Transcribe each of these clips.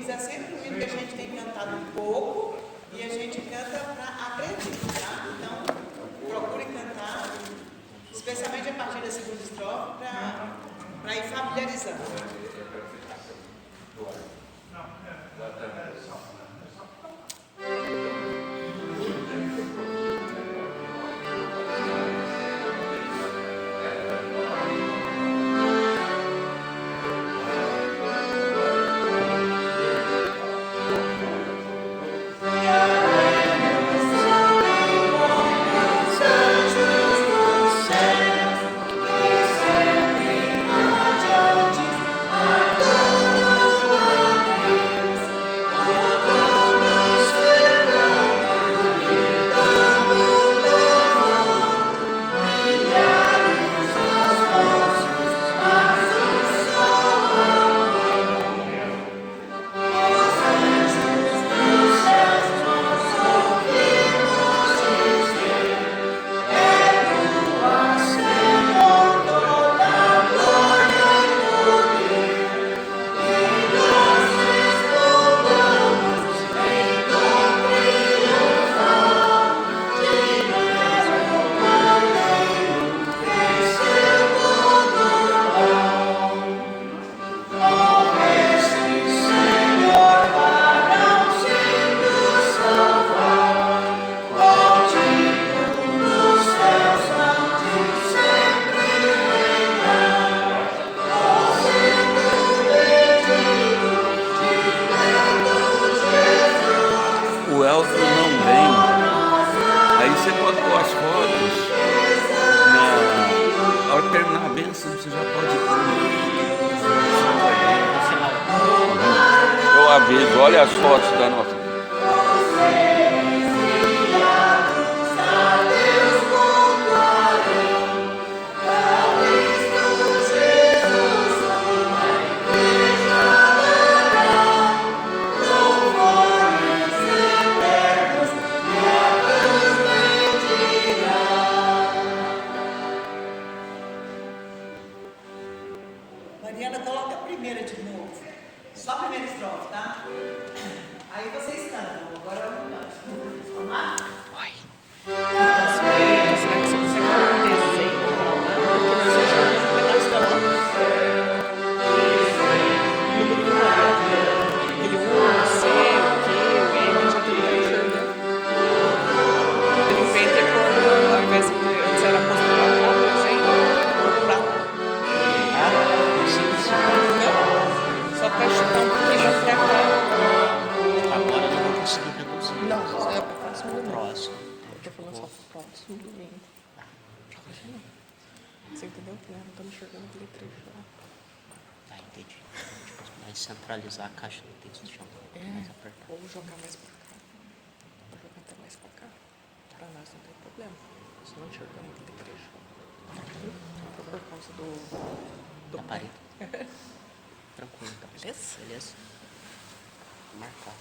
hino é sempre um hino que a gente tem cantado um pouco e a gente canta para aprender, tá? Então, procure cantar, especialmente a partir da segunda estrofe, para ir familiarizando. O Elton não vem. Aí você pode pôr as fotos. Ao terminar a bênção, você já pode pôr. Eu aviso, olha as fotos da nossa. Mariana, coloca a primeira de novo. Só a primeira estrofe, tá? Aí vocês cantam. Agora eu não canto. Vamos lá? Será que você consegue fazer um desenho pra lá? Porque você já viu um pedaço da lá. Ele o C, o Q, o M, já tudo enxergando. Ele vem ter quando, ao invés de antes era postular como desenho, pra lá. Só pra chutar um pouquinho pra cá. Agora eu não vou conseguir reduzir. Não, é pra próximo domingo. Próximo. Eu tô falando só pro próximo domingo. Você entendeu? Eu não tô enxergando aquele trecho lá. Tá, entendi. Tipo, mais centralizar a caixa do texto, deixar mais apertado. Ou jogar mais pra cá. Ou jogar até mais pra cá. Pra nós não tem problema. Só não enxergamos aquele trecho. Por causa do Da parede. Tranquilo, então. Beleza? Beleza. Marcar.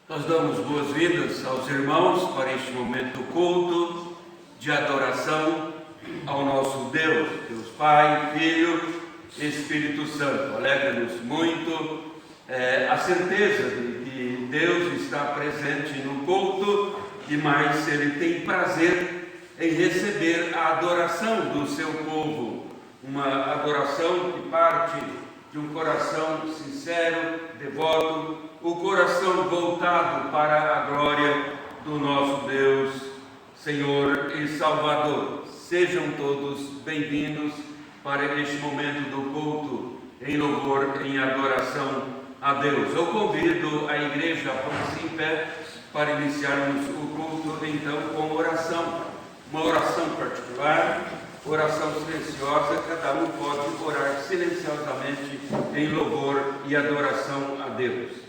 Nós damos boas-vindas aos irmãos para este momento do culto de adoração ao nosso Deus, Deus Pai, Filho e Espírito Santo. Alegra-nos muito a certeza de que Deus está presente no culto e mais, Ele tem prazer em receber a adoração do seu povo, uma adoração que parte de um coração sincero, devoto, o coração voltado para a glória do nosso Deus, Senhor e Salvador. Sejam todos bem-vindos para este momento do culto em louvor, em adoração a Deus. Eu convido a igreja a pôr-se em pé para iniciarmos o culto, então, com oração. Uma oração particular, oração silenciosa, cada um pode orar silenciosamente em louvor e adoração a Deus.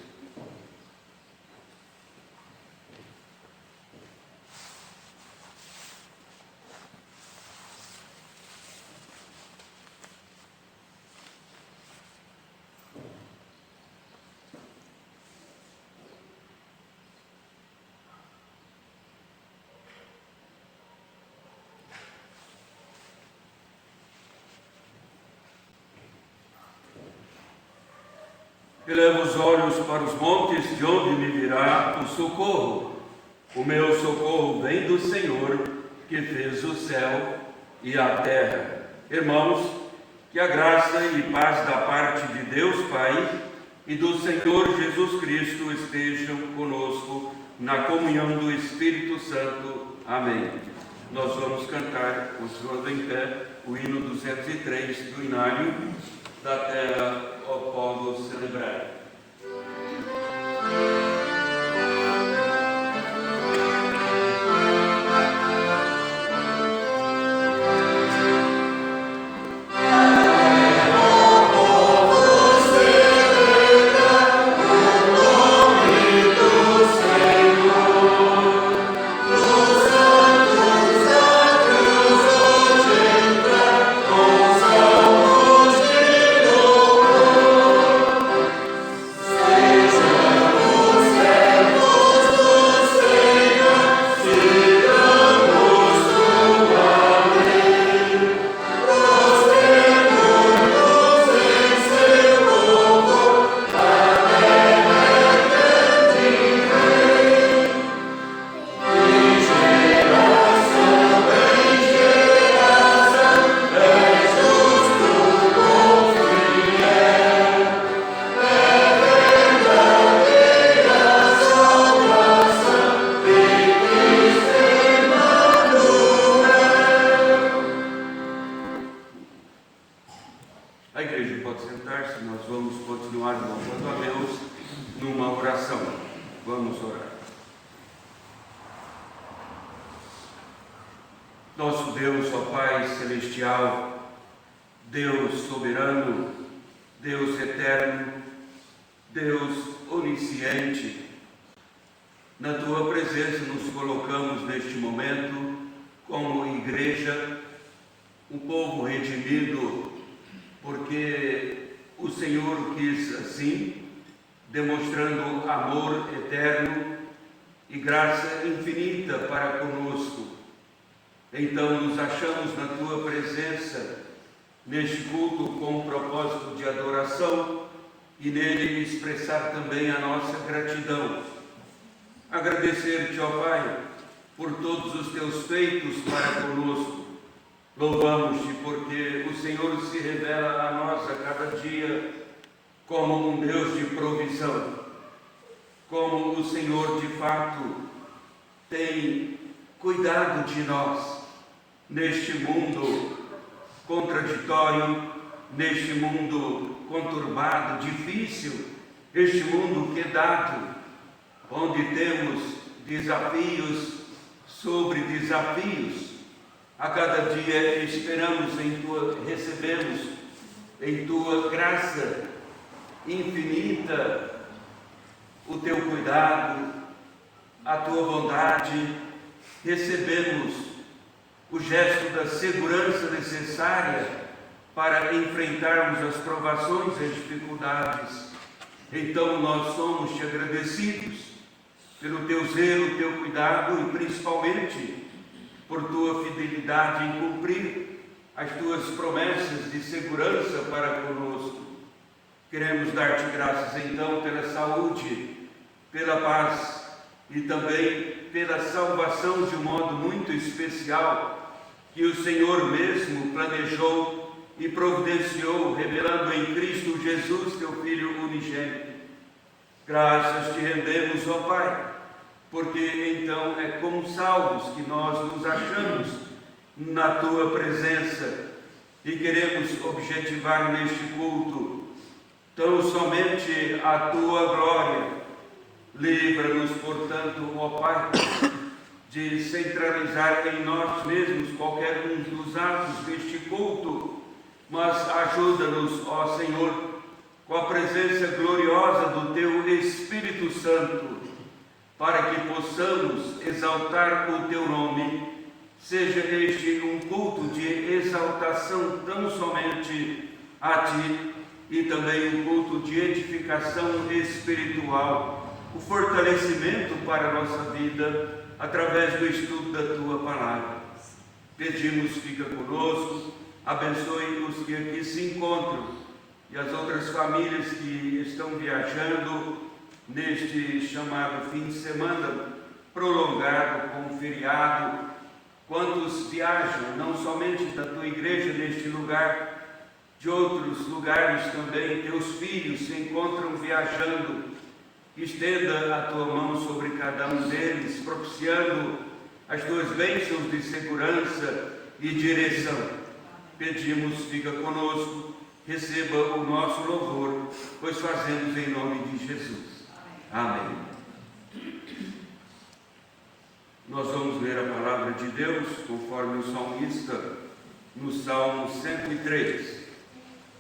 Eleva os olhos para os montes, de onde me virá o socorro. O meu socorro vem do Senhor, que fez o céu e a terra. Irmãos, que a graça e paz da parte de Deus Pai e do Senhor Jesus Cristo estejam conosco na comunhão do Espírito Santo. Amém. Nós vamos cantar, continuando em pé, o hino 203 do Inário da Terra, ó povo celebrai. A igreja pode sentar-se, nós vamos continuar louvando a Deus numa oração. Vamos orar. Nosso Deus, ó Pai Celestial, Deus soberano, Deus eterno, Deus onisciente, na Tua presença nos colocamos neste momento como igreja, um povo redimido, porque o Senhor quis assim, demonstrando amor eterno e graça infinita para conosco. Então nos achamos na Tua presença, neste culto com o propósito de adoração e nele expressar também a nossa gratidão. Agradecer-te, ó Pai, por todos os Teus feitos para conosco. Louvamos-te porque o Senhor se revela a nós a cada dia como um Deus de provisão, como o Senhor de fato tem cuidado de nós neste mundo contraditório, neste mundo conturbado, difícil, este mundo quedado, onde temos desafios sobre desafios. A cada dia recebemos em Tua graça infinita o Teu cuidado, a Tua bondade, recebemos o gesto da segurança necessária para enfrentarmos as provações e as dificuldades. Então nós somos-te agradecidos pelo teu zelo, teu cuidado e principalmente por tua fidelidade em cumprir as tuas promessas de segurança para conosco. Queremos dar-te graças então pela saúde, pela paz e também pela salvação de um modo muito especial que o Senhor mesmo planejou e providenciou, revelando em Cristo Jesus, teu Filho unigênito. Graças te rendemos, ó Pai, porque então é como salvos que nós nos achamos na tua presença e queremos objetivar neste culto tão somente a tua glória. Livra-nos, portanto, ó Pai, de centralizar em nós mesmos qualquer um dos atos deste culto, mas ajuda-nos, ó Senhor, com a presença gloriosa do teu Espírito Santo, para que possamos exaltar o teu nome. Seja este um culto de exaltação tão somente a ti e também um culto de edificação espiritual, o fortalecimento para a nossa vida através do estudo da tua palavra. Pedimos, fica conosco, abençoe os que aqui se encontram e as outras famílias que estão viajando neste chamado fim de semana prolongado com feriado. Quantos viajam, não somente da tua igreja neste lugar, de outros lugares também, teus filhos se encontram viajando. Estenda a tua mão sobre cada um deles, propiciando as tuas bênçãos de segurança e direção. Pedimos, fica conosco, receba o nosso louvor, pois fazemos em nome de Jesus. Amém. Nós vamos ler a palavra de Deus, conforme o salmista, no Salmo 103.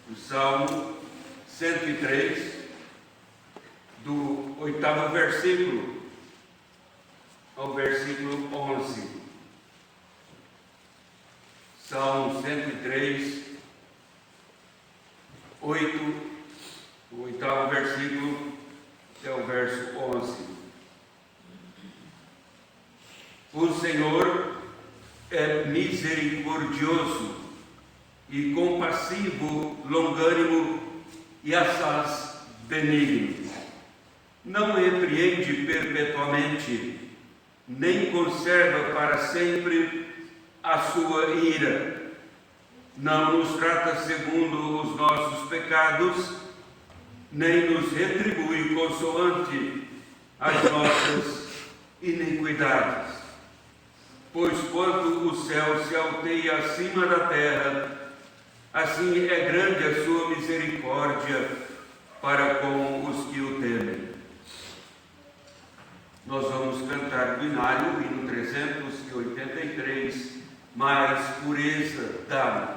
O Salmo 103, do 8º versículo ao versículo 11. Salmo 103, 8, o 8º versículo até o verso 11. O Senhor é misericordioso e compassivo, longânimo e assaz benigno. Não repreende perpetuamente, nem conserva para sempre a sua ira. Não nos trata segundo os nossos pecados, nem nos retribui consoante as nossas iniquidades. Pois quanto o céu se alteia acima da terra, assim é grande a sua misericórdia para com os que o temem. Nós vamos cantar do Inário, hino 383, mais pureza dá-me.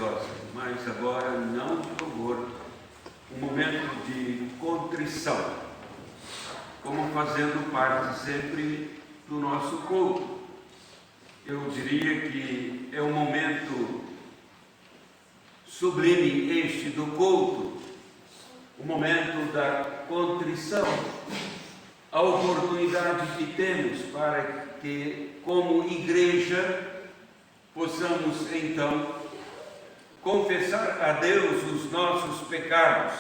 silenciosa, mas agora não de louvor, um momento de contrição, como fazendo parte sempre do nosso culto. Eu diria que é um momento sublime este do culto, o momento da contrição, a oportunidade que temos para que, como igreja, possamos então confessar a Deus os nossos pecados,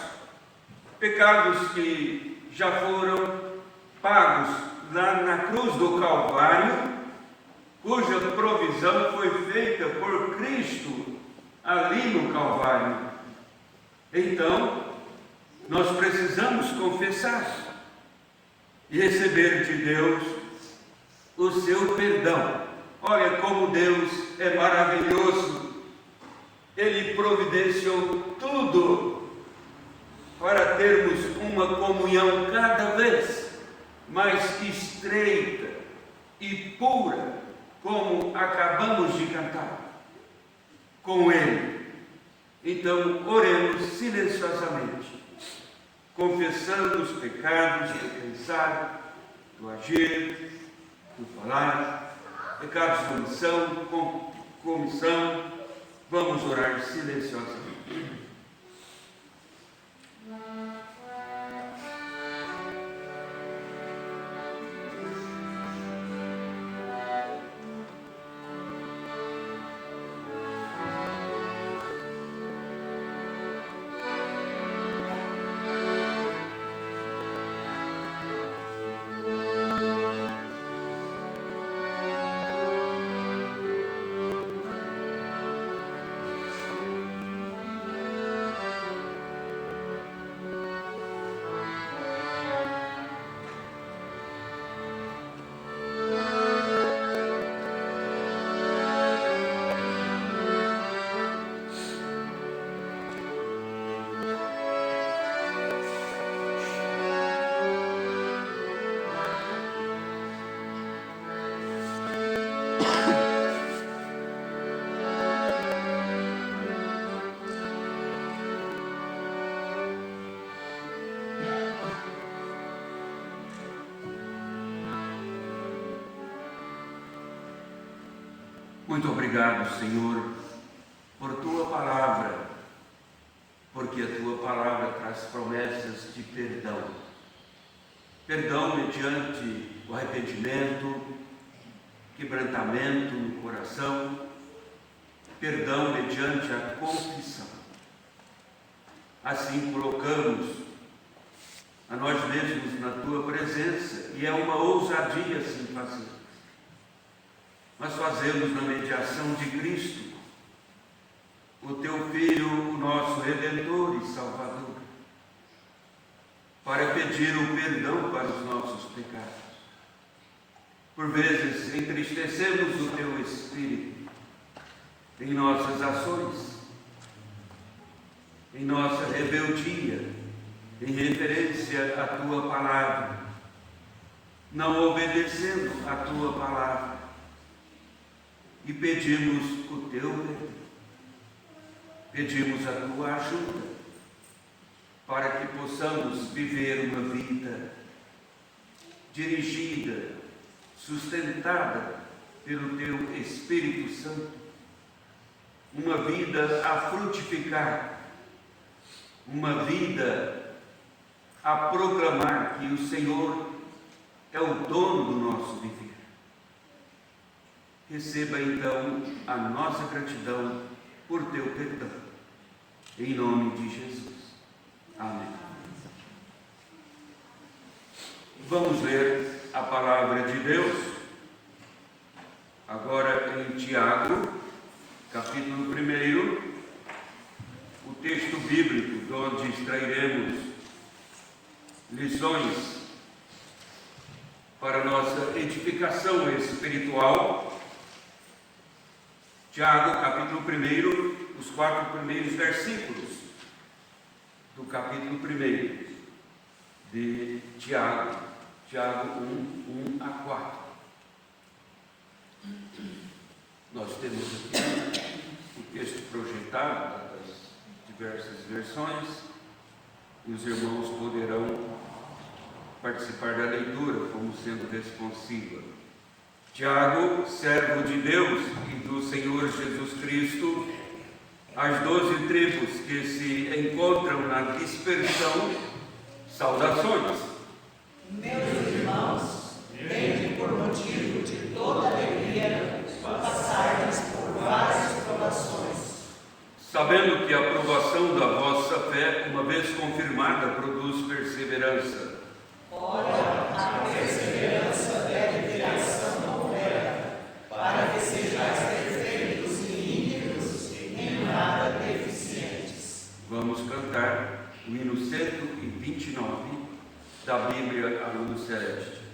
pecados que já foram pagos lá na cruz do Calvário, cuja provisão foi feita por Cristo ali no Calvário. Então, nós precisamos confessar e receber de Deus o seu perdão. Olha como Deus é maravilhoso. Ele providenciou tudo para termos uma comunhão cada vez mais estreita e pura, como acabamos de cantar, com Ele. Então, oremos silenciosamente, confessando os pecados do pensar, do agir, do falar, pecados de omissão, comissão. Vamos orar silenciosamente. Muito obrigado, Senhor, por Tua palavra, porque a Tua palavra traz promessas de perdão. Perdão mediante o arrependimento, quebrantamento no coração, perdão mediante a confissão. Assim colocamos a nós mesmos na Tua presença, e é uma ousadia assim fazer. Nós fazemos na mediação de Cristo, o Teu Filho, o nosso Redentor e Salvador, para pedir o perdão para os nossos pecados. Por vezes entristecemos o Teu Espírito em nossas ações, em nossa rebeldia, em referência à Tua palavra, não obedecendo à Tua palavra. E pedimos o Teu perdão, pedimos a Tua ajuda, para que possamos viver uma vida dirigida, sustentada pelo Teu Espírito Santo, uma vida a frutificar, uma vida a proclamar que o Senhor é o dono do nosso viver. Receba então a nossa gratidão por Teu perdão, em nome de Jesus. Amém. Vamos ler a palavra de Deus, agora em Tiago, capítulo 1, o texto bíblico, de onde extrairemos lições para nossa edificação espiritual. Tiago, capítulo 1, os 4 primeiros versículos do capítulo 1 de Tiago, Tiago 1, 1 a 4. Nós temos aqui o texto projetado. projetado, das diversas versões, e os irmãos poderão participar da leitura como sendo responsiva. Tiago, servo de Deus e do Senhor Jesus Cristo, às 12 tribos que se encontram na dispersão, saudações. Meus irmãos, tende por motivo de toda alegria passardes por várias provações, Sabendo que a aprovação da vossa fé, uma vez confirmada, produz perseverança. ora, a perseverança deve ter ação completa, para que sejais perfeitos e íntegros, em nada deficientes. Vamos cantar o hino 129 da Bíblia A Luz Celeste.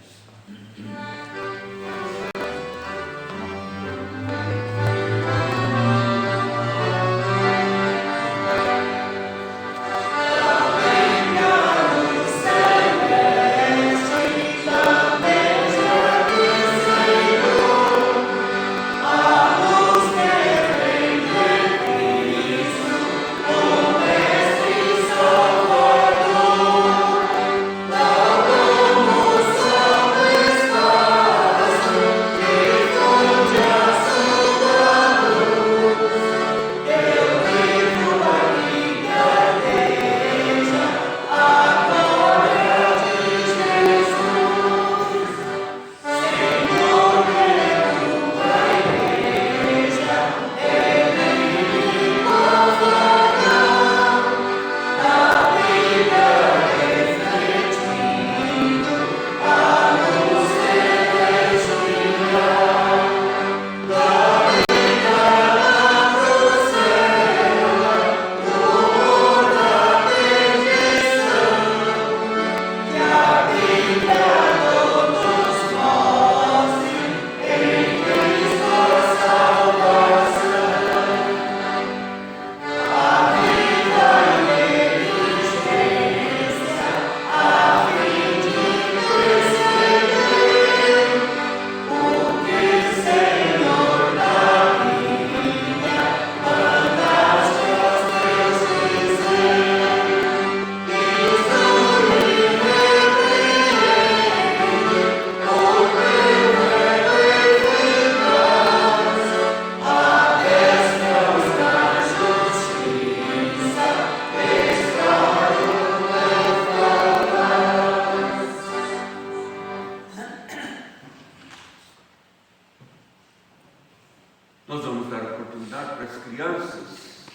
Nós vamos dar oportunidade para as crianças.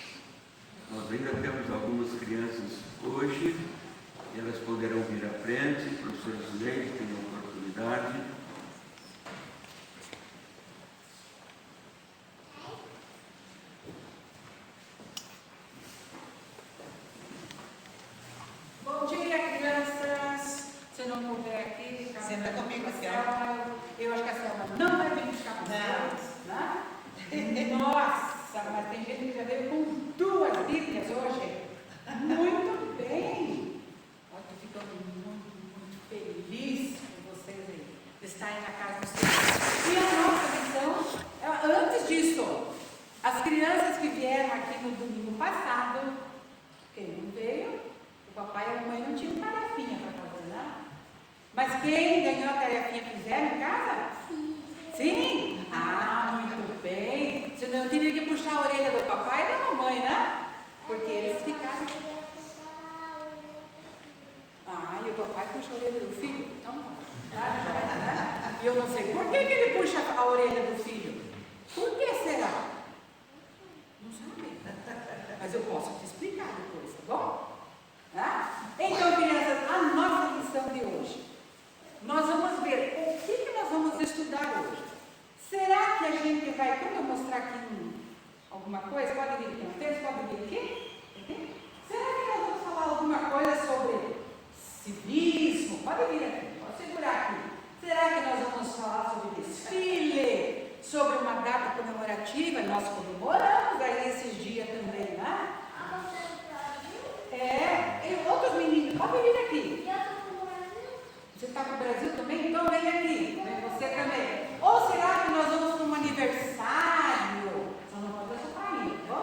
Nós ainda temos algumas crianças hoje, e elas poderão vir à frente. O professor Zuleide tem a oportunidade. Bom dia, crianças. Se não puder aqui, fica Senta na comigo, sala. Eu acho que a Selma não vai vir buscar vocês, né? Nossa, mas tem gente que já veio com 2 Bíblias hoje. Muito bem. Olha, estou ficando muito feliz com vocês aí, de estarem na casa dos seus. E a nossa lição, antes disso, as crianças que vieram aqui no domingo passado, quem não veio, o papai e a mamãe não tinham tarefinha para fazer, né? Mas quem ganhou a tarefinha fizeram em casa? Sim. Sim? Ah, muito bem. Senão eu teria que puxar a orelha do papai e da mamãe, né? Porque eles ficaram. Ah, e o papai puxa a orelha do filho? Então não. E eu não sei por que ele puxa a orelha do filho. Por que será? Não sabe. Mas eu posso te explicar depois, tá bom? Então, crianças, a nossa lição de hoje. Nós vamos ver o que nós vamos estudar hoje. Será que a gente vai, quando eu mostrar aqui alguma coisa, pode vir aqui no texto, pode vir aqui? Será que nós vamos falar alguma coisa sobre civismo? Pode vir aqui, pode segurar aqui. Será que nós vamos falar sobre desfile, sobre uma data comemorativa? Nós comemoramos aí esses dias também, né? E outros meninos, pode vir aqui. Você está com o Brasil também? Então vem aqui, vem você também. Ou será que nós vamos para um aniversário? Só não pode ser pai, tá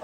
bom?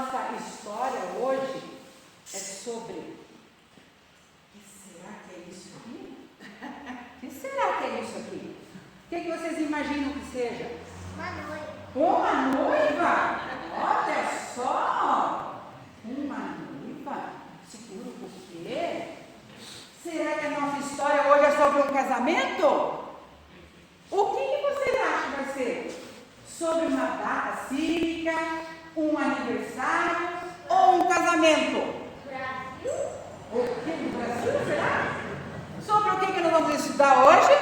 nossa história hoje é sobre... O que será que é isso aqui? O que será que é isso aqui? O que vocês imaginam que seja? Uma noiva? Olha só! Uma noiva? Segura o quê? Será que a nossa história hoje é sobre um casamento? O que vocês acham que vai ser? Sobre uma data cívica, um aniversário ou um casamento? O que no Brasil, será? Sobre o que nós vamos estudar hoje?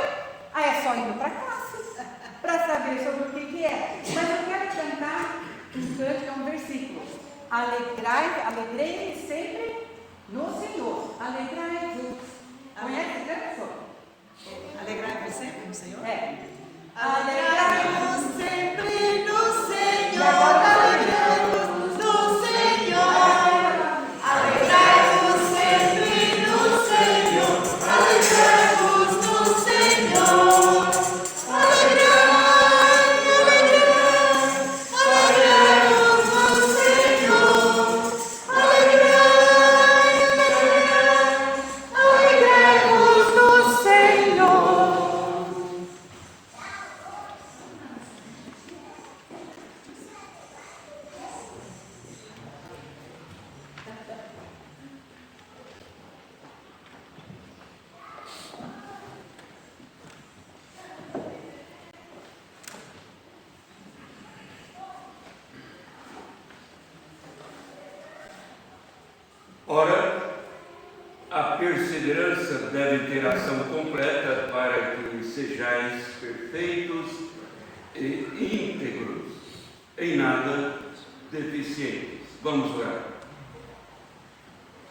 É só indo para classe, para saber sobre o que é. Mas eu quero cantar um canto, que é um versículo. Alegrei-me sempre no Senhor. Alegrai-vos. Conhece esse canto? Alegrai-vos sempre no Senhor? É. Alegrai-vos sempre no Senhor. E agora, Alegrai-vos no Senhor. Alegrai-vos sempre no Senhor. Alegrai-vos no Senhor. Ora, a perseverança deve ter ação completa para que sejais perfeitos e íntegros, em nada deficientes. Vamos orar.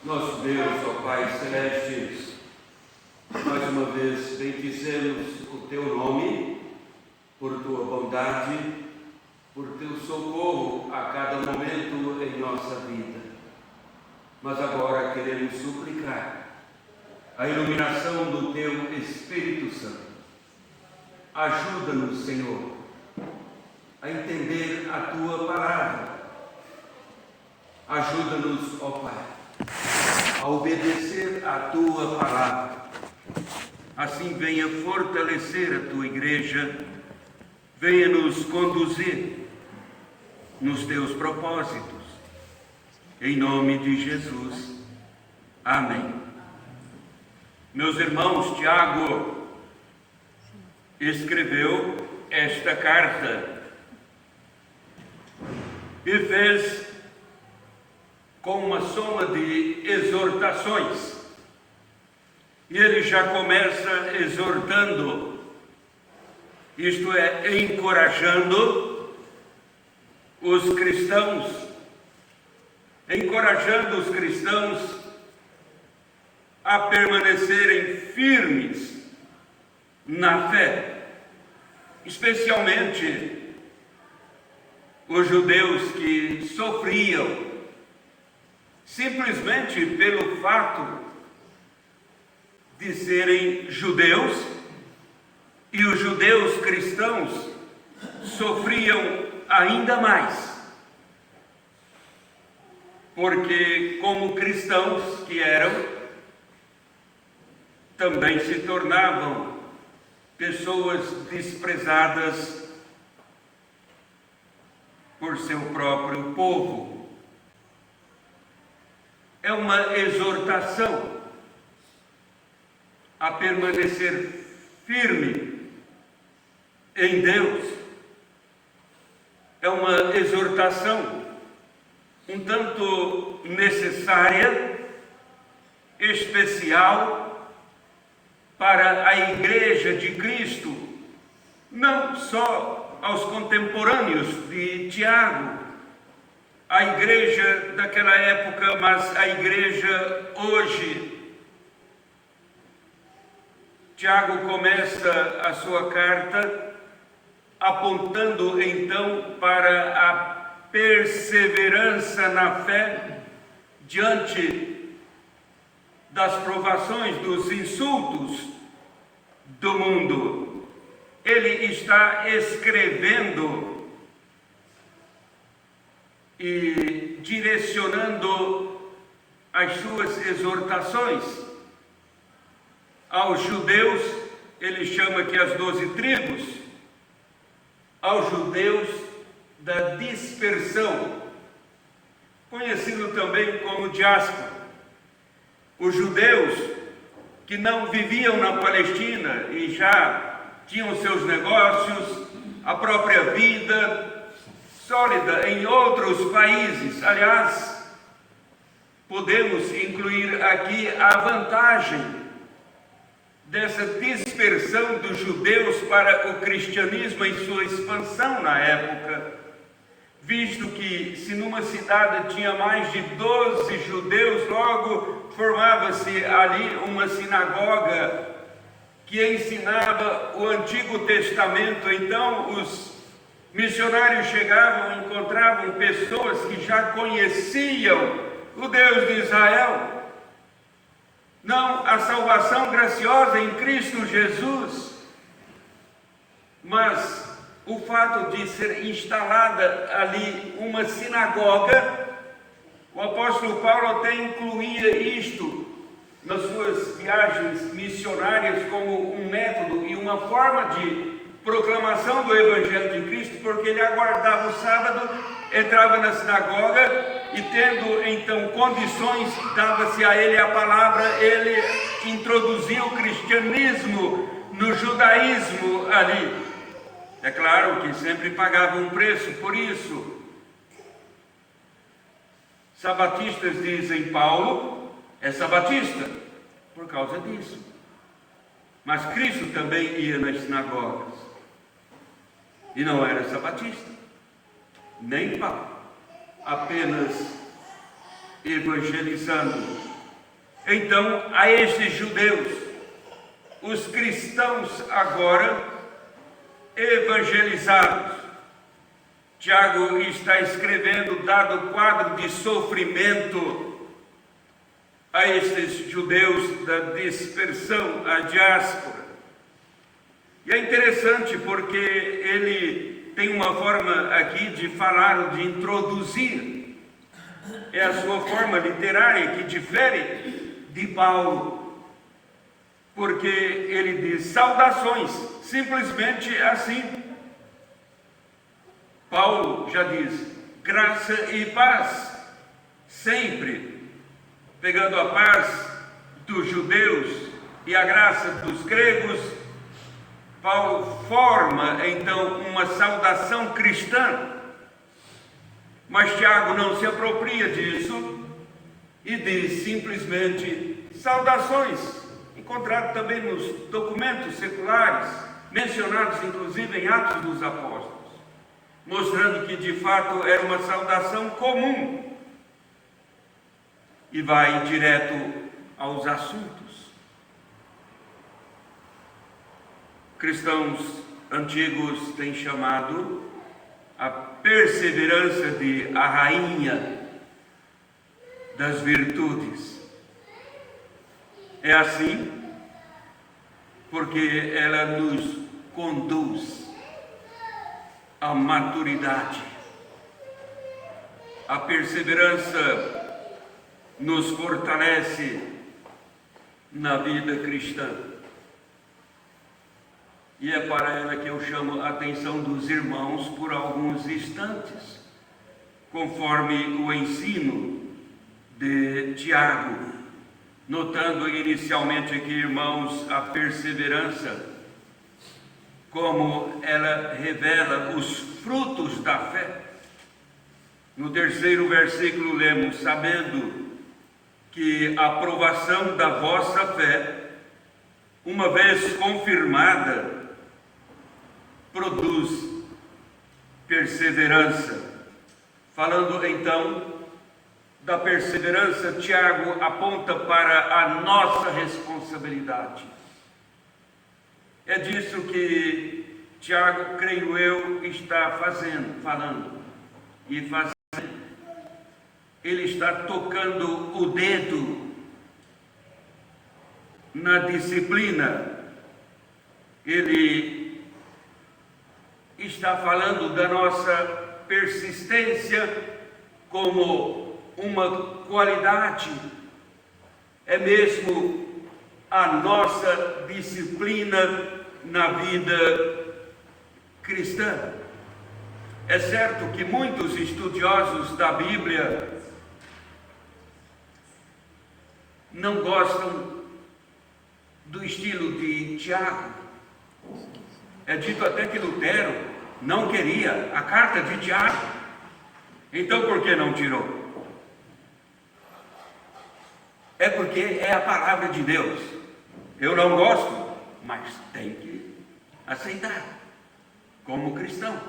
Nosso Deus, ó Pai Celeste, mais uma vez bendizemos o Teu nome, por Tua bondade, por Teu socorro a cada momento em nossa vida. Mas agora queremos suplicar a iluminação do Teu Espírito Santo. Ajuda-nos, Senhor, a entender a Tua palavra. Ajuda-nos, ó Pai, a obedecer a Tua palavra. Assim venha fortalecer a Tua igreja, venha nos conduzir nos Teus propósitos. Em nome de Jesus. Amém. Meus irmãos, Tiago escreveu esta carta e fez com uma soma de exortações. E ele já começa exortando, isto é, encorajando os cristãos, encorajando os cristãos a permanecerem firmes na fé, especialmente os judeus que sofriam simplesmente pelo fato de serem judeus, e os judeus cristãos sofriam ainda mais, porque como cristãos que eram, também se tornavam pessoas desprezadas por seu próprio povo. É uma exortação a permanecer firme em Deus. É uma exortação um tanto necessária, especial para a Igreja de Cristo, não só aos contemporâneos de Tiago, a igreja daquela época, mas a igreja hoje. Tiago começa a sua carta apontando então para a perseverança na fé diante das provações, dos insultos do mundo. Ele está escrevendo e direcionando as suas exortações. Aos judeus, ele chama aqui as 12 tribos, aos judeus da dispersão, conhecido também como diáspora. Os judeus que não viviam na Palestina e já tinham seus negócios, a própria vida sólida em outros países. Aliás, podemos incluir aqui a vantagem dessa dispersão dos judeus para o cristianismo em sua expansão na época, visto que se numa cidade tinha mais de 12 judeus, logo formava-se ali uma sinagoga que ensinava o Antigo Testamento. Então os missionários chegavam, encontravam pessoas que já conheciam o Deus de Israel. Não a salvação graciosa em Cristo Jesus, mas o fato de ser instalada ali uma sinagoga. O apóstolo Paulo até incluía isto nas suas viagens missionárias como um método e uma forma de proclamação do Evangelho de Cristo, porque ele aguardava o sábado, entrava na sinagoga e, tendo então condições, dava-se a ele a palavra, ele introduzia o cristianismo no judaísmo ali. É claro que sempre pagava um preço por isso. Sabatistas, dizem Paulo, é sabatista por causa disso. Mas Cristo também ia nas sinagogas e não era sabatista, nem Paulo, apenas evangelizando. Então, a estes judeus, os cristãos agora evangelizados, Tiago está escrevendo, dado o quadro de sofrimento a estes judeus da dispersão, a diáspora. E é interessante porque ele tem uma forma aqui de falar, de introduzir. É a sua forma literária que difere de Paulo, porque ele diz saudações, simplesmente assim. Paulo já diz graça e paz, sempre pegando a paz dos judeus e a graça dos gregos. Paulo forma então uma saudação cristã, mas Tiago não se apropria disso e diz simplesmente saudações, encontrado também nos documentos seculares, mencionados inclusive em Atos dos Apóstolos, mostrando que de fato era uma saudação comum, e vai direto aos assuntos. Cristãos antigos têm chamado a perseverança de a rainha das virtudes. É assim porque ela nos conduz à maturidade. A perseverança nos fortalece na vida cristã. E é para ela que eu chamo a atenção dos irmãos por alguns instantes, conforme o ensino de Tiago, notando inicialmente aqui, irmãos, a perseverança, como ela revela os frutos da fé. No terceiro versículo lemos, sabendo que a aprovação da vossa fé, uma vez confirmada, produz perseverança. Falando então da perseverança, Tiago aponta para a nossa responsabilidade. É disso que Tiago, creio eu, está falando. Ele está tocando o dedo na disciplina. Ele está falando da nossa persistência como uma qualidade, é mesmo a nossa disciplina na vida cristã. É certo que muitos estudiosos da Bíblia não gostam do estilo de Tiago. É dito até que Lutero não queria a carta de Tiago. Então por que não tirou? É porque é a palavra de Deus. Eu não gosto, mas tem que aceitar como cristão,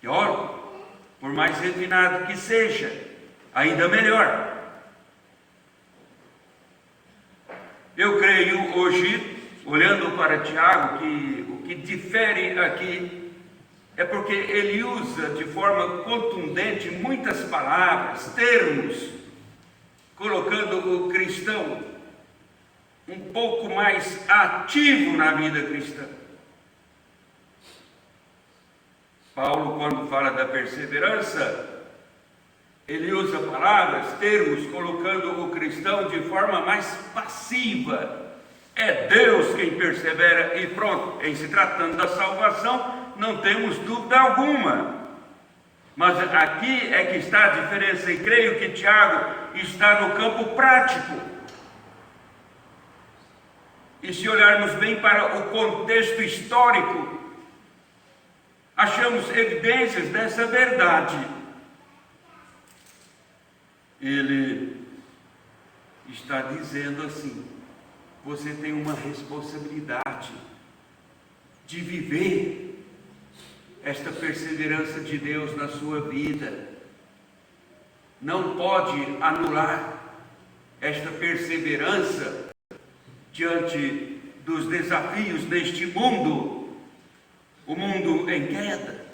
teólogo, por mais refinado que seja, ainda melhor. Eu creio hoje, olhando para Tiago, que o que difere aqui é porque ele usa de forma contundente muitas palavras, termos, colocando o cristão um pouco mais ativo na vida cristã. Paulo, quando fala da perseverança, ele usa palavras, termos, colocando o cristão de forma mais passiva. É Deus quem persevera e pronto. Em se tratando da salvação, não temos dúvida alguma. Mas aqui é que está a diferença, e creio que Tiago está no campo prático. E se olharmos bem para o contexto histórico, achamos evidências dessa verdade. Ele está dizendo assim: você tem uma responsabilidade de viver esta perseverança de Deus na sua vida. Não pode anular esta perseverança diante dos desafios deste mundo, o mundo em queda.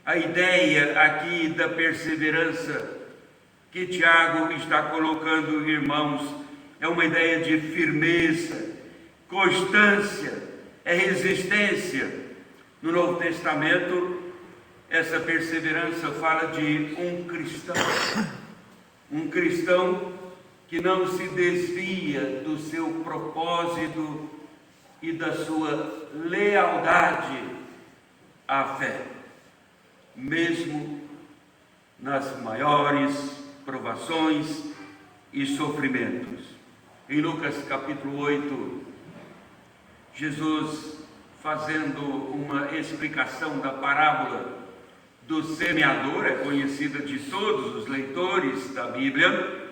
A ideia aqui da perseverança que Tiago está colocando, irmãos, é uma ideia de firmeza, constância, é resistência. No Novo Testamento, essa perseverança fala de um cristão que não se desvia do seu propósito e da sua lealdade à fé, mesmo nas maiores provações e sofrimentos. Em Lucas capítulo 8, Jesus, fazendo uma explicação da parábola do semeador, é conhecida de todos os leitores da Bíblia.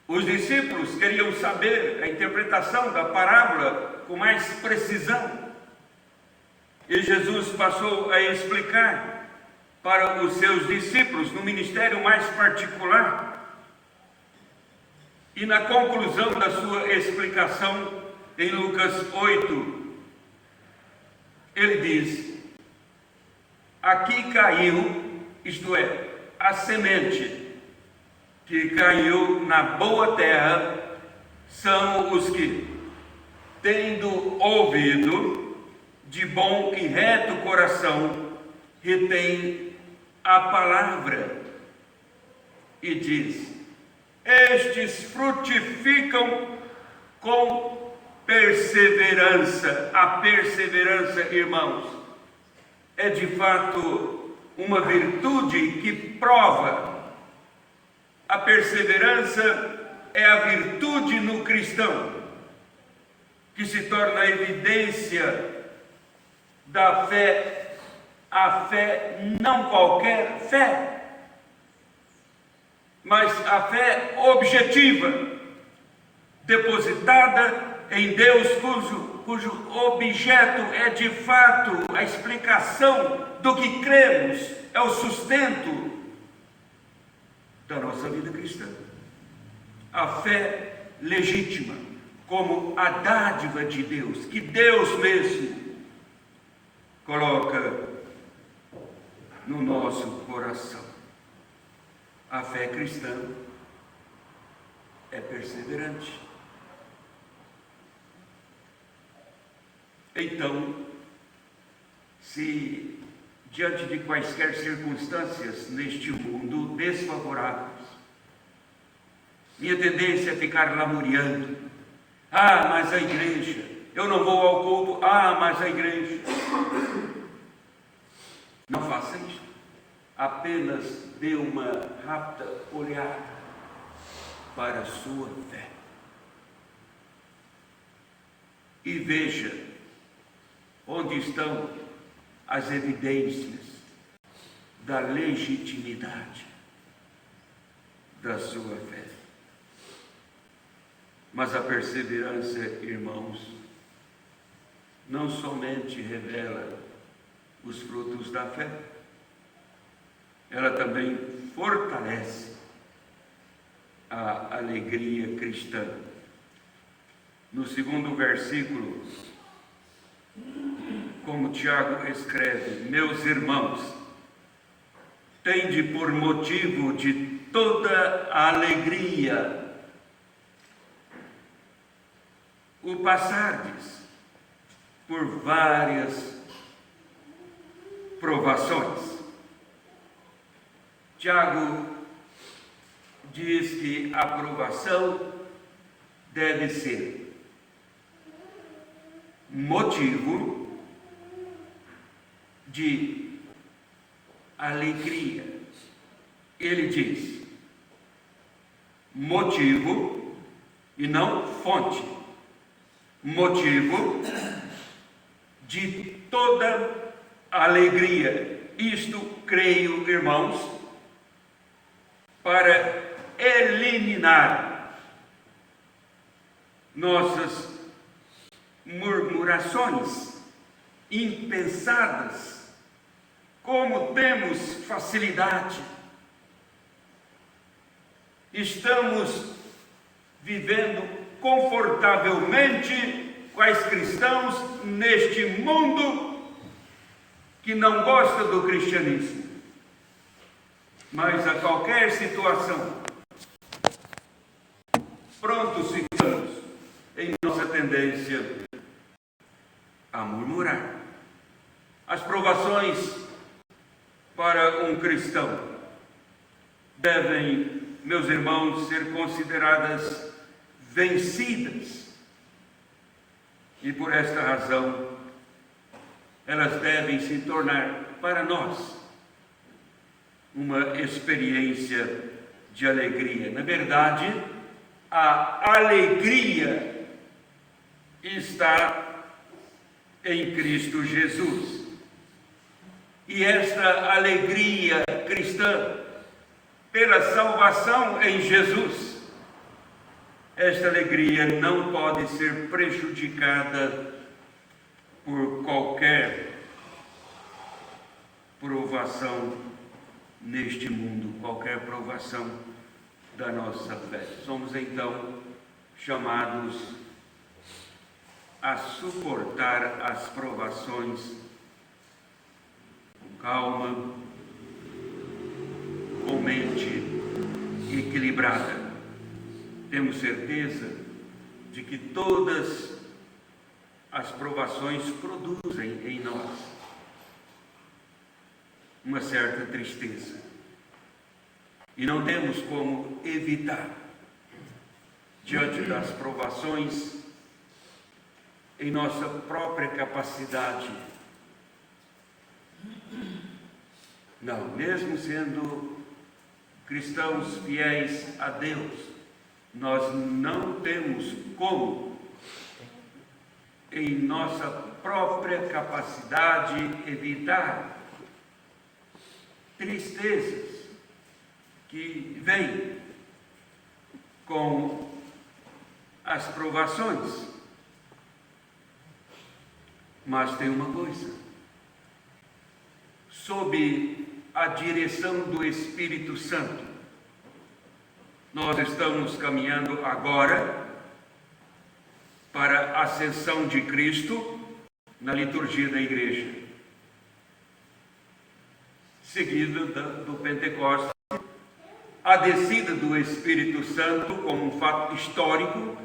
Os discípulos queriam saber a interpretação da parábola com mais precisão. E Jesus passou a explicar para os seus discípulos no ministério mais particular. E na conclusão da sua explicação, em Lucas 8, ele diz: aqui caiu, isto é, a semente que caiu na boa terra, são os que, tendo ouvido, de bom e reto coração, retém a palavra e diz: estes frutificam com perseverança. A perseverança, irmãos, é de fato uma virtude que prova. A perseverança é a virtude no cristão, que se torna a evidência da fé, a fé, não qualquer fé, mas a fé objetiva, depositada em Deus, cujo objeto é de fato a explicação do que cremos, é o sustento da nossa vida cristã. A fé legítima, como a dádiva de Deus, que Deus mesmo coloca no nosso coração. A fé cristã é perseverante. Então, se diante de quaisquer circunstâncias neste mundo desfavoráveis. Minha tendência é ficar lamuriando. Ah, mas a igreja. Eu não vou ao culto. Ah, mas a igreja. Não faça isso. Apenas dê uma rápida olhada para a sua fé. E veja onde estão as evidências da legitimidade da sua fé. Mas a perseverança, irmãos, não somente revela os frutos da fé, ela também fortalece a alegria cristã. No segundo versículo, como Tiago escreve: meus irmãos, tende por motivo de toda a alegria o passardes por várias provações. Tiago diz que a provação deve ser motivo de alegria. Ele diz motivo e não fonte. Motivo de toda alegria. Isto, creio, irmãos, para eliminar nossas murmurações impensadas. Como temos facilidade, estamos vivendo confortavelmente quais cristãos neste mundo que não gosta do cristianismo, mas a qualquer situação prontos ficamos em nossa tendência a murmurar. As provações para um cristão devem, meus irmãos, ser consideradas vencidas, e por esta razão elas devem se tornar para nós uma experiência de alegria. Na verdade, a alegria está em Cristo Jesus, e esta alegria cristã pela salvação em Jesus, esta alegria não pode ser prejudicada por qualquer provação neste mundo, qualquer provação da nossa fé. Somos então chamados a suportar as provações com calma, com mente equilibrada. Temos certeza de que todas as provações produzem em nós uma certa tristeza, e não temos como evitar, diante das provações, em nossa própria capacidade. Não, mesmo sendo cristãos fiéis a Deus, nós não temos como, em nossa própria capacidade, evitar tristezas que vêm com as provações. Mas tem uma coisa: sob a direção do Espírito Santo, nós estamos caminhando agora para a ascensão de Cristo na liturgia da igreja, seguida do Pentecostes, a descida do Espírito Santo como um fato histórico,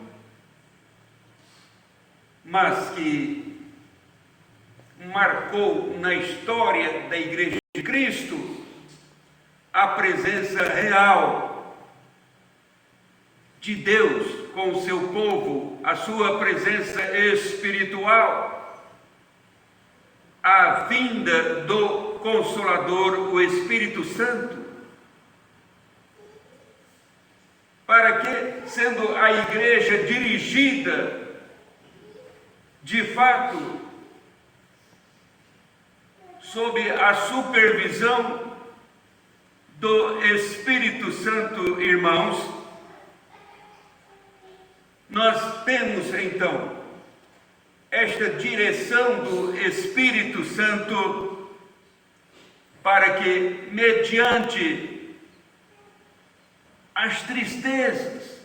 mas que marcou na história da Igreja de Cristo a presença real de Deus com o seu povo, a sua presença espiritual, a vinda do Consolador, o Espírito Santo, para que, sendo a igreja dirigida, de fato, sob a supervisão do Espírito Santo, irmãos, nós temos então esta direção do Espírito Santo para que, mediante as tristezas,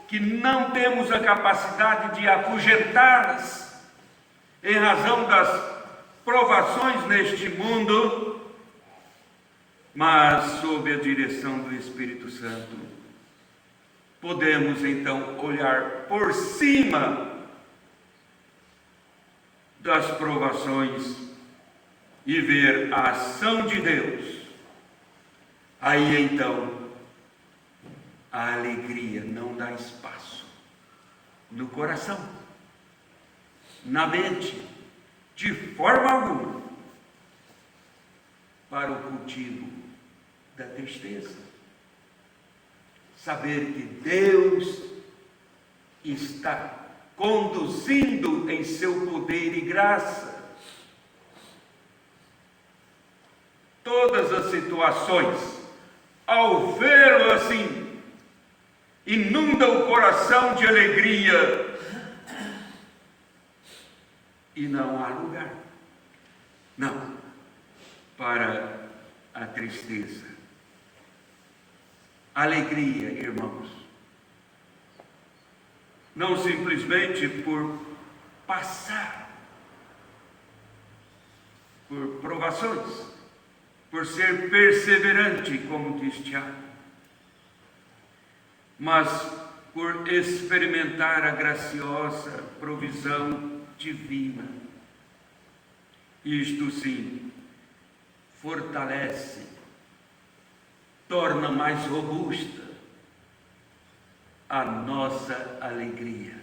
que não temos a capacidade de afugentá-las em razão das provações neste mundo, mas sob a direção do Espírito Santo, podemos então olhar por cima das provações e ver a ação de Deus. Aí então a alegria não dá espaço no coração, na mente, de forma alguma, para o cultivo da tristeza. Saber que Deus está conduzindo em seu poder e graça todas as situações, ao vê-lo assim, inunda o coração de alegria e não há lugar, não, para a tristeza. Alegria, irmãos, não simplesmente por passar por provações, por ser perseverante, como diz Tiago, mas por experimentar a graciosa provisão divina. Isto sim, fortalece, torna mais robusta a nossa alegria.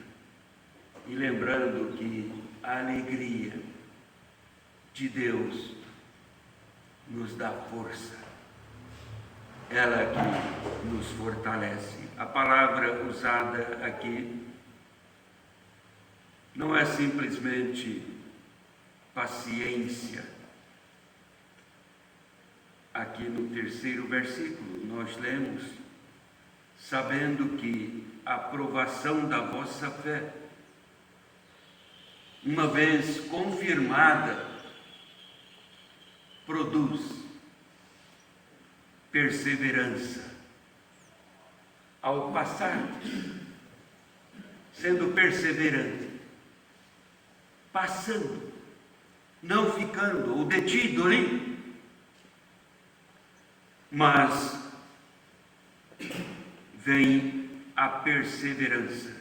E lembrando que a alegria de Deus nos dá força, ela que nos fortalece. A palavra usada aqui não é simplesmente paciência. Aqui no 3º versículo nós lemos: sabendo que a provação da vossa fé, uma vez confirmada, produz perseverança. Ao passar, sendo perseverante, passando, não ficando ou detido ali, mas vem a perseverança.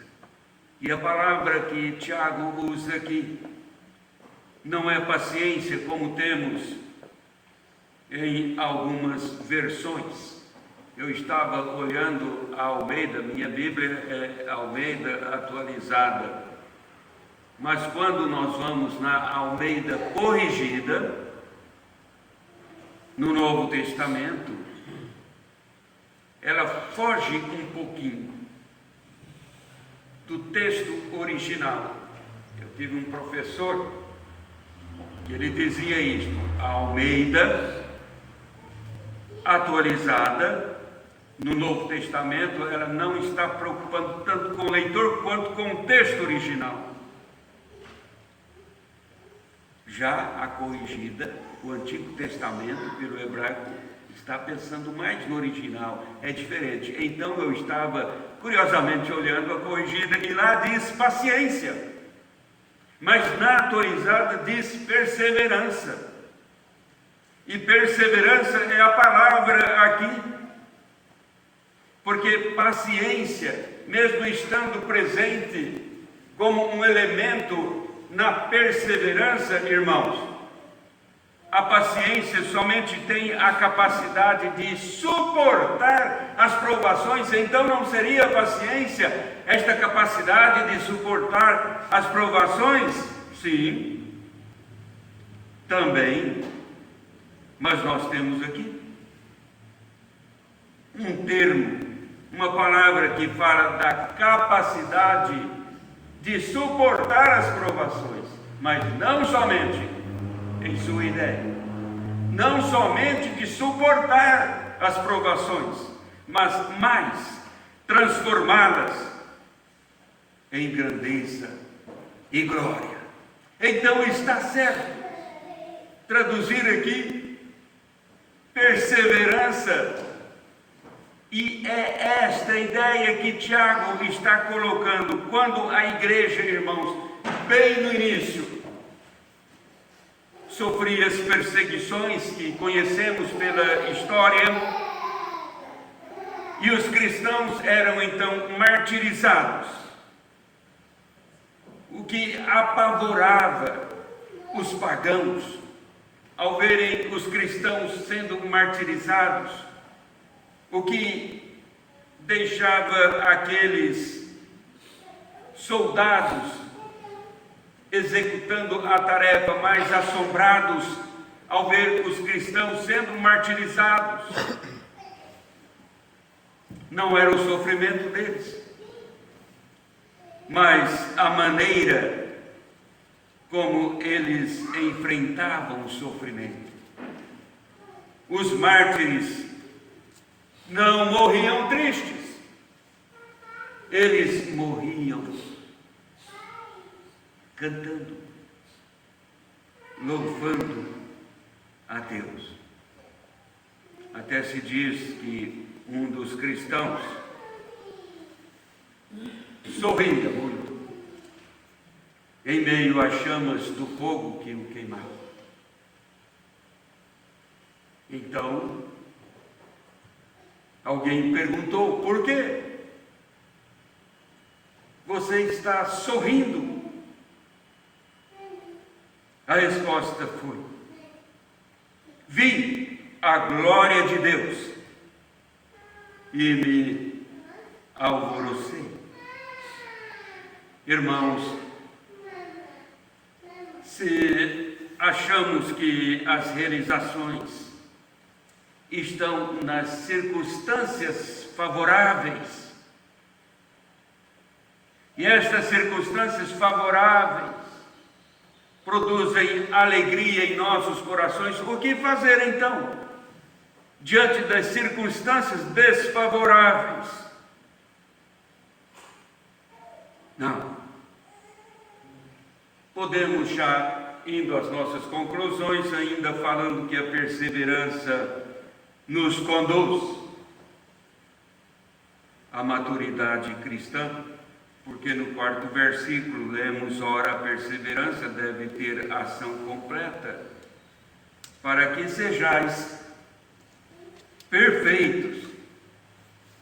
E a palavra que Tiago usa aqui não é paciência como temos em algumas versões. Eu estava olhando a Almeida, minha Bíblia é Almeida atualizada, mas quando nós vamos na Almeida corrigida, no Novo Testamento, ela foge um pouquinho do texto original. Eu tive um professor que ele dizia isto: a Almeida atualizada no Novo Testamento, ela não está preocupando tanto com o leitor quanto com o texto original. Já a corrigida, o Antigo Testamento, pelo hebraico, está pensando mais no original, é diferente. Então eu estava curiosamente olhando a corrigida e lá diz paciência, mas na atualizada diz perseverança. E perseverança é a palavra aqui, porque paciência, mesmo estando presente como um elemento na perseverança, irmãos, a paciência somente tem a capacidade de suportar as provações. Então não seria a paciência esta capacidade de suportar as provações? Sim, também. Mas nós temos aqui um termo, uma palavra que fala da capacidade de suportar as provações, mas não somente em sua ideia, não somente de suportar as provações, mas mais transformá-las em grandeza e glória. Então está certo traduzir aqui perseverança, e é esta ideia que Tiago está colocando quando a igreja, irmãos, bem no início, sofria as perseguições que conhecemos pela história, e os cristãos eram então martirizados, o que apavorava os pagãos ao verem os cristãos sendo martirizados, o que deixava aqueles soldados executando a tarefa mais assombrados ao ver os cristãos sendo martirizados. Não era o sofrimento deles, mas a maneira como eles enfrentavam o sofrimento. Os mártires não morriam tristes, eles morriam cantando, louvando a Deus. Até se diz que um dos cristãos sorria muito em meio às chamas do fogo que o queimava. Então, alguém perguntou: por quê? Você está sorrindo? A resposta foi: vi a glória de Deus e me alvorocei. Irmãos, se achamos que as realizações estão nas circunstâncias favoráveis, e estas circunstâncias favoráveis produzem alegria em nossos corações, o que fazer então diante das circunstâncias desfavoráveis? Não. Podemos já, indo às nossas conclusões, ainda falando que a perseverança nos conduz à maturidade cristã, porque no 4º versículo lemos: ora, a perseverança deve ter ação completa, para que sejais perfeitos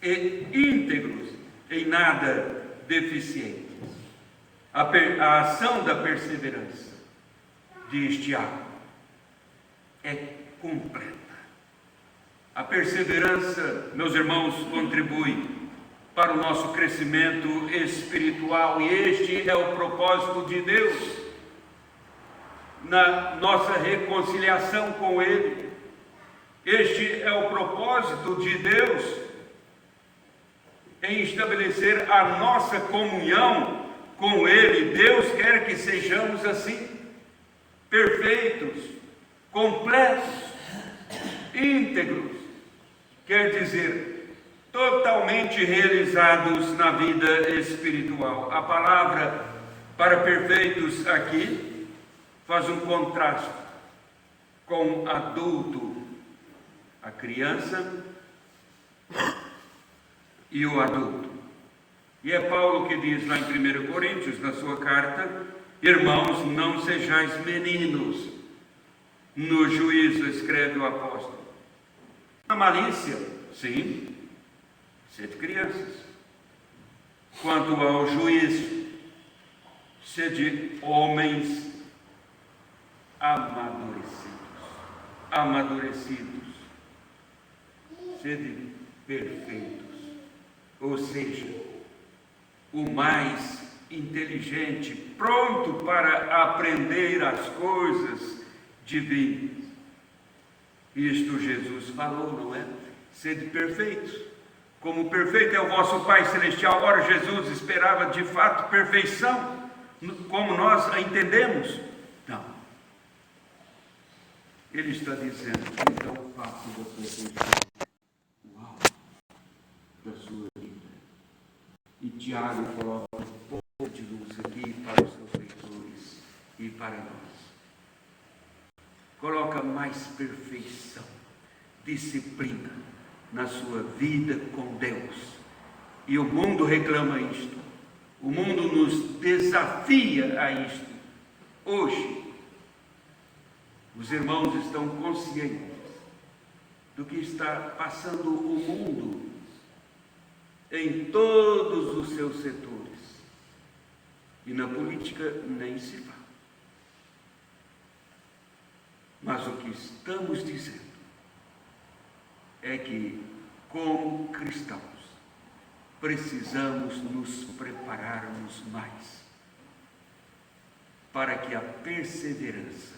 e íntegros, em nada deficientes. A ação da perseverança, diz Tiago, é completa. A perseverança, meus irmãos, contribui para o nosso crescimento espiritual, e este é o propósito de Deus na nossa reconciliação com Ele. Este é o propósito de Deus em estabelecer a nossa comunhão com Ele. Deus quer que sejamos assim, perfeitos, completos, íntegros, quer dizer, totalmente realizados na vida espiritual. A palavra para perfeitos aqui faz um contraste com adulto, a criança e o adulto. E é Paulo que diz lá em 1 Coríntios, na sua carta: irmãos, não sejais meninos no juízo, escreve o apóstolo. A malícia, sim, sede crianças. Quanto ao juízo, sede homens amadurecidos, sede perfeitos, ou seja, o mais inteligente, pronto para aprender as coisas divinas. Isto Jesus falou, não é? Sede perfeitos, como perfeito é o vosso Pai Celestial. Ora, Jesus esperava de fato perfeição, como nós a entendemos? Não. Ele está dizendo, então faça da perfeição o alvo da sua vida. E Tiago coloca um pouco de luz aqui para os seus leitores e para nós. Coloca mais perfeição, disciplina na sua vida com Deus. E o mundo reclama isto. O mundo nos desafia a isto. Hoje, os irmãos estão conscientes do que está passando o mundo em todos os seus setores. E na política nem se fala. Mas o que estamos dizendo é que, como cristãos, precisamos nos prepararmos mais para que a perseverança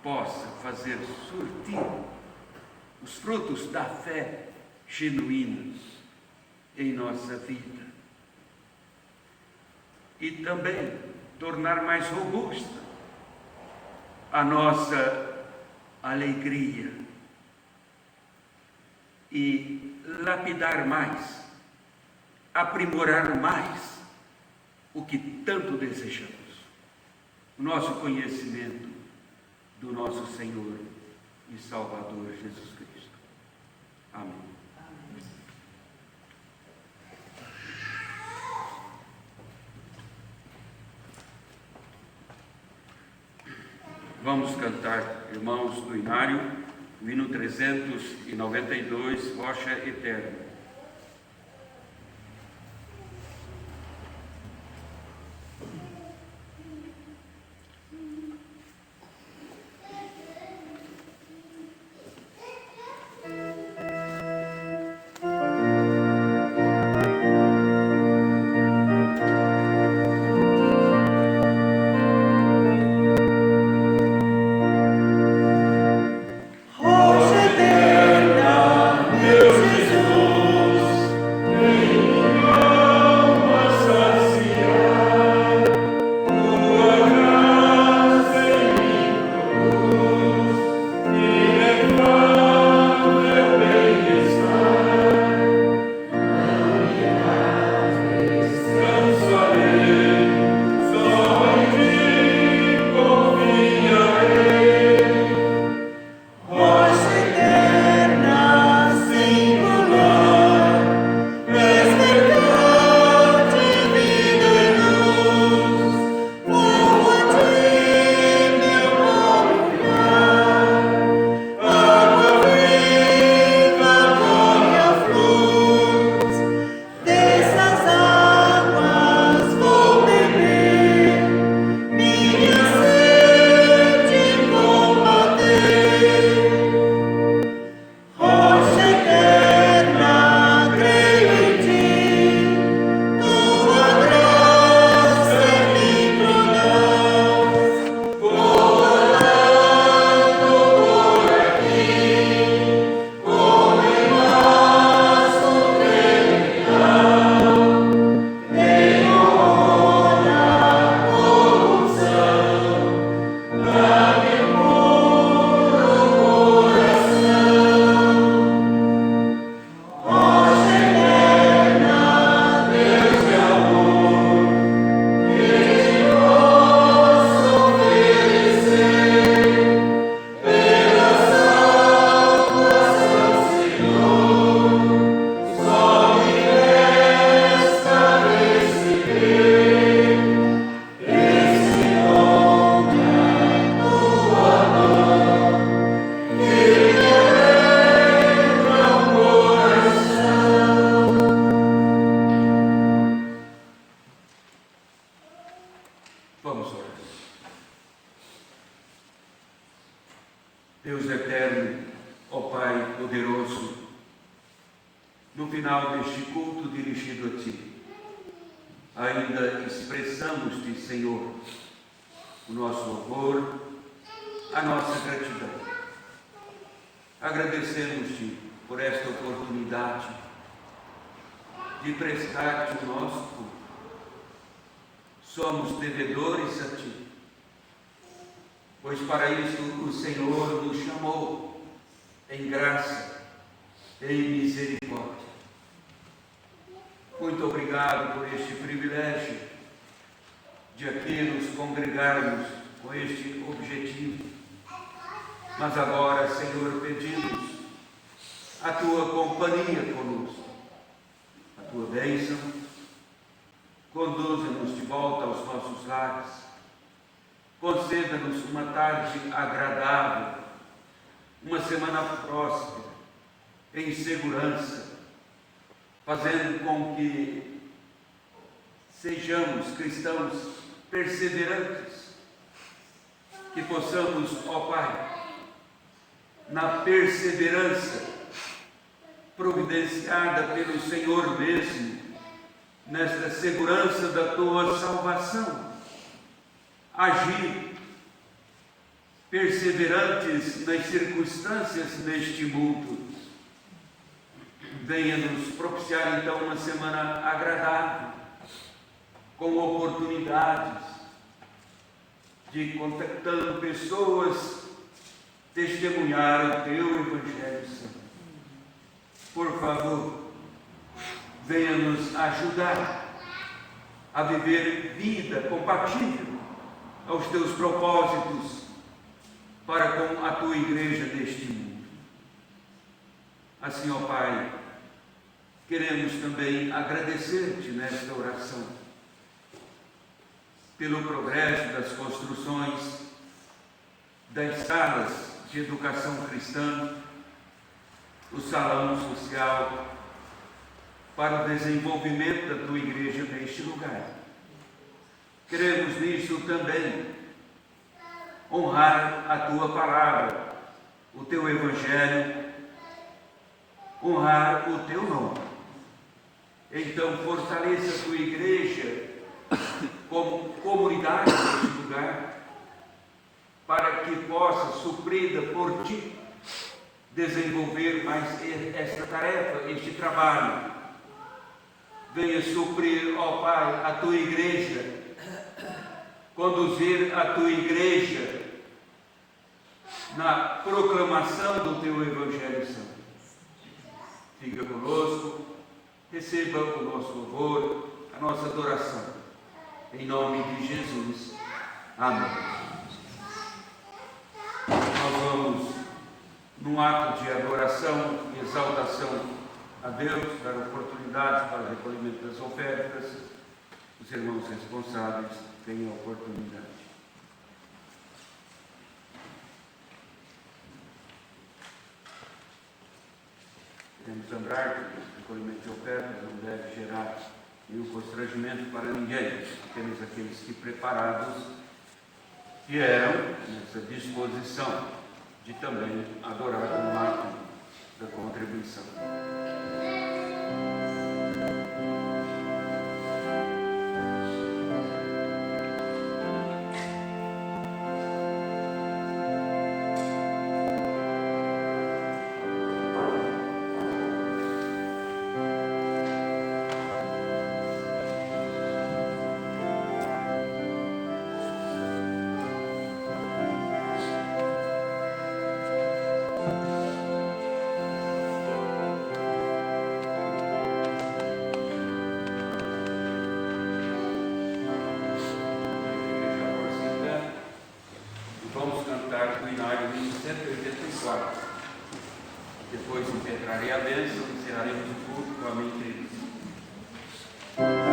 possa fazer surtir os frutos da fé genuína em nossa vida e também tornar mais robusta a nossa alegria e lapidar mais, aprimorar mais o que tanto desejamos, o nosso conhecimento do nosso Senhor e Salvador Jesus Cristo. Amém. Vamos cantar, irmãos do Inário, o hino 392, Rocha Eterna. Rocha eterna, meu Jesus. no final deste culto dirigido a Ti, ainda expressamos-te, Senhor, o nosso louvor, a nossa gratidão. Agradecemos-te por esta oportunidade de prestar-te o nosso culto. Somos devedores a Ti, pois para isso o Senhor nos chamou em graça, em misericórdia. Muito obrigado por este privilégio de aqui nos congregarmos com este objetivo. Mas agora, Senhor, pedimos a Tua companhia conosco, a Tua bênção. Conduza-nos de volta aos nossos lares. Conceda-nos uma tarde agradável, uma semana próspera, em segurança, fazendo com que sejamos cristãos perseverantes, que possamos, ó Pai, na perseverança providenciada pelo Senhor mesmo, nesta segurança da Tua salvação, agir perseverantes nas circunstâncias neste mundo. Venha nos propiciar então uma semana agradável, com oportunidades de, contactando pessoas, testemunhar o Teu Evangelho Santo. Por favor, venha nos ajudar a viver vida compatível aos Teus propósitos para com a Tua igreja neste mundo. Assim, ó Pai, queremos também agradecer-te nesta oração pelo progresso das construções das salas de educação cristã, o salão social, para o desenvolvimento da Tua igreja neste lugar. Queremos nisso também honrar a Tua palavra, o Teu Evangelho, honrar o Teu nome. Então fortaleça a Tua igreja como comunidade neste lugar, para que possa, suprida por Ti, desenvolver mais esta tarefa, este trabalho. Venha suprir, ó Pai, a Tua igreja, conduzir a Tua igreja na proclamação do Teu Evangelho Santo. Fica conosco, receba o nosso louvor, a nossa adoração. Em nome de Jesus. Amém. Nós vamos, num ato de adoração e exaltação a Deus, dar oportunidade para o recolhimento das ofertas. Os irmãos responsáveis têm a oportunidade. Queremos lembrar que o recolhimento de ofertas não deve gerar nenhum constrangimento para ninguém, apenas aqueles que preparados vieram nessa disposição de também adorar no ato da contribuição. Depois impetrarei a bênção e encerraremos o culto com a minha entrevista. Estamos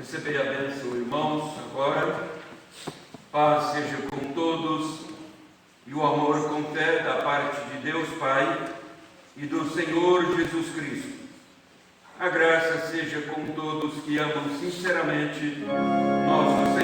Recebei a bênção, irmãos, agora. Paz seja com todos e o amor com fé da parte de Deus Pai e do Senhor Jesus Cristo. A graça seja com todos que amam sinceramente nosso Senhor.